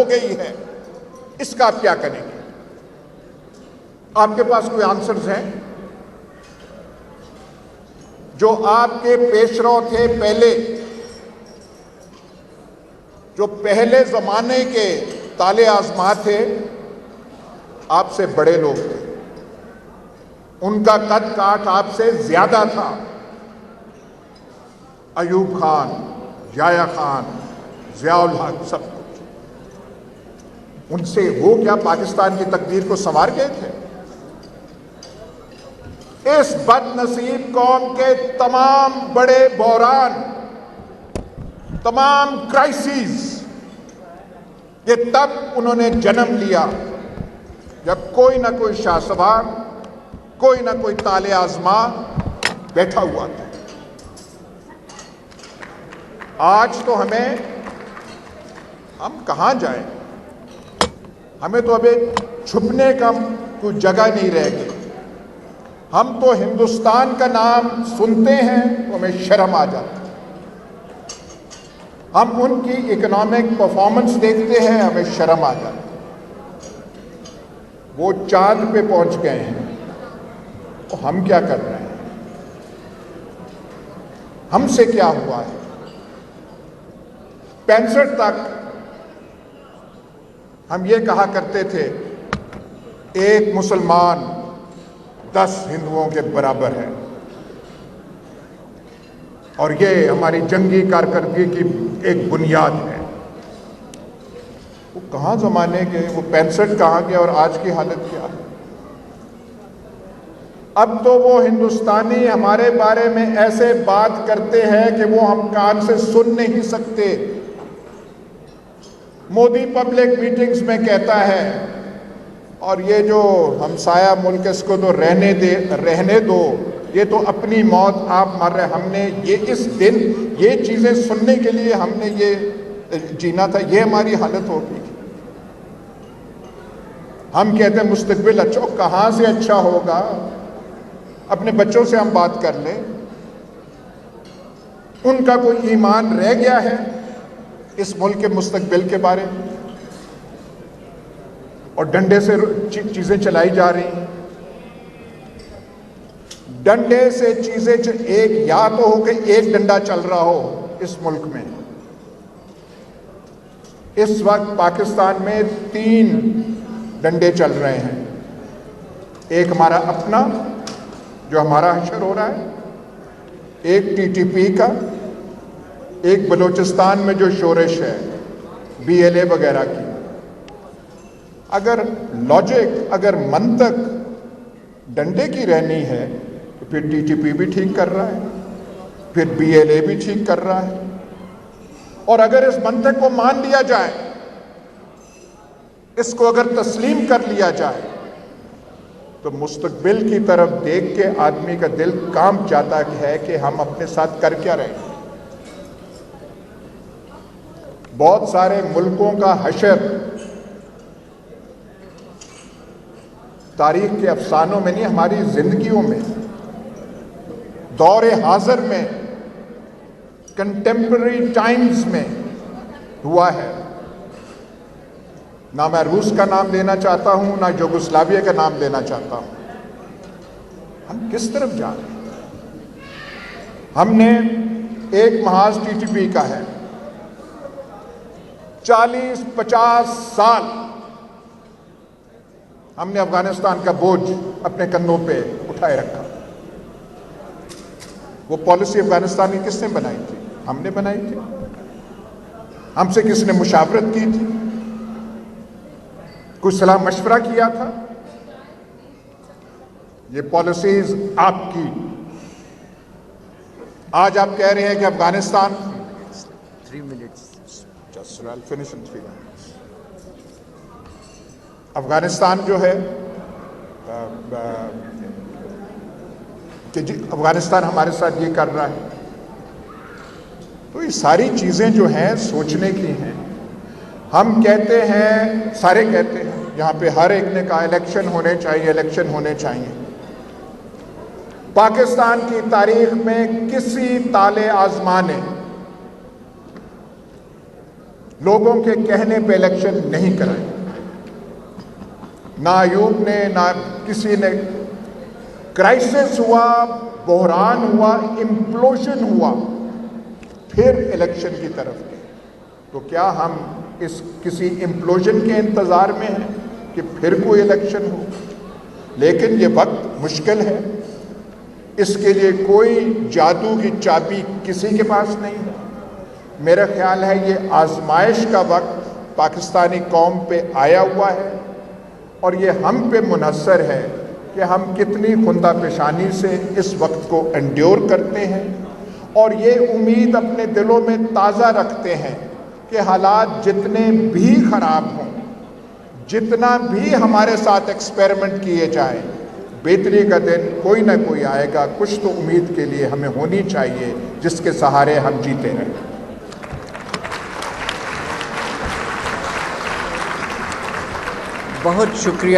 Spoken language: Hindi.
हो गई है, इसका आप क्या करेंगे? आपके पास कोई आंसर्स हैं? जो आपके पेशरो थे पहले, जो पहले जमाने के ताले आजमा थे, आपसे बड़े लोग थे, उनका कद काठ आपसे ज्यादा था। अयूब खान, याया खान, जियाउल हक, सब कुछ उनसे। वो क्या पाकिस्तान की तकदीर को संवार गए थे? इस बदनसीब कौम के तमाम बड़े बहरान, तमाम क्राइसिस, ये तब उन्होंने जन्म लिया जब कोई ना कोई शाहसवार, कोई ना कोई ताले आजमा बैठा हुआ था। आज तो हम कहां जाएं? हमें तो अभी छुपने का कोई जगह नहीं रह गई। हम तो हिंदुस्तान का नाम सुनते हैं तो हमें शर्म आ जाती है। हम उनकी इकोनॉमिक परफॉर्मेंस देखते हैं, हमें शर्म आ जाती है। वो चांद पे पहुंच गए हैं, तो हम क्या कर रहे हैं? हमसे क्या हुआ है? 65 तक हम ये कहा करते थे, एक मुसलमान 10 हिंदुओं के बराबर है, और ये हमारी जंगी कारकर्दगी की एक बुनियाद है। वो कहाँ जमाने के, वो 65 कहाँ गया और आज की हालत क्या है? अब तो वो हिंदुस्तानी हमारे बारे में ऐसे बात करते हैं कि वो हम कान से सुन नहीं सकते। मोदी पब्लिक मीटिंग्स में कहता है, और ये जो हमसाया मुल्क, इसको तो रहने दो, ये तो अपनी मौत आप मर रहे। हमने ये इस दिन ये चीज़ें सुनने के लिए हमने ये जीना था, ये हमारी हालत होगी। हम कहते हैं मुस्तकबिल अच्छा, कहाँ से अच्छा होगा? अपने बच्चों से हम बात कर लें। उनका कोई ईमान रह गया है इस मुल्क के मुस्तकबिल के बारे में? और डंडे से चीजें चलाई जा रही हैं। डंडे से चीजें एक या तो हो कि एक डंडा चल रहा हो इस मुल्क में। इस वक्त पाकिस्तान में 3 डंडे चल रहे हैं। एक हमारा अपना जो हमारा हशर हो रहा है, एक टीटीपी का, एक बलूचिस्तान में जो शोरिश है BLA वगैरह की। अगर लॉजिक, अगर मंतक डंडे की रहनी है तो फिर टीटीपी भी ठीक कर रहा है, फिर BLA भी ठीक कर रहा है। और अगर इस मंतक को मान लिया जाए, इसको अगर तस्लीम कर लिया जाए, तो मुस्तकबिल की तरफ देख के आदमी का दिल कांप जाता है कि हम अपने साथ कर क्या रहे हैं। बहुत सारे मुल्कों का हशर तारीख के अफसानों में नहीं, हमारी जिंदगियों में, दौरे हाजिर में, कंटेम्पररी टाइम्स में हुआ है। ना मैं रूस का नाम लेना चाहता हूं, ना यूगोस्लाविया का नाम लेना चाहता हूं। हम किस तरफ जा रहे हैं? हमने एक महाज टीटीपी का है, 40-50 साल हमने अफगानिस्तान का बोझ अपने कंधों पे उठाए रखा। वो पॉलिसी अफगानिस्तान की किसने बनाई थी? हमने बनाई थी। हमसे किसने मुशावरत की थी? कुछ सलाह मशवरा किया था? ये पॉलिसीज आपकी। आज आप कह रहे हैं कि Afghanistan 3 minutes. Just I'll finish in 3 minutes. Afghanistan जो है कि अफगानिस्तान हमारे साथ ये कर रहा है, तो ये सारी चीज़ें जो हैं सोचने की हैं। हम कहते हैं, सारे कहते हैं, यहाँ पे हर एक ने कहा इलेक्शन होने चाहिए, इलेक्शन होने चाहिए। पाकिस्तान की तारीख में किसी ताले आजमा ने लोगों के कहने पे इलेक्शन नहीं कराए। ना आयोग ने, ना किसी ने। क्राइसिस हुआ, बहरान हुआ, इम्प्लोजन हुआ, फिर इलेक्शन की तरफ गए। तो क्या हम इस किसी इम्प्लोजन के इंतज़ार में हैं कि फिर कोई इलेक्शन हो? लेकिन ये वक्त मुश्किल है, इसके लिए कोई जादू की चाबी किसी के पास नहीं है। मेरा ख्याल है ये आजमाइश का वक्त पाकिस्तानी कौम पे आया हुआ है और ये हम पे मुनहसर है कि हम कितनी खुंदा पेशानी से इस वक्त को एंड्योर करते हैं और ये उम्मीद अपने दिलों में ताज़ा रखते हैं कि हालात जितने भी ख़राब हों, जितना भी हमारे साथ एक्सपेरिमेंट किए जाए, बेहतरी का दिन कोई ना कोई आएगा। कुछ तो उम्मीद के लिए हमें होनी चाहिए जिसके सहारे हम जीते रहें। बहुत शुक्रिया।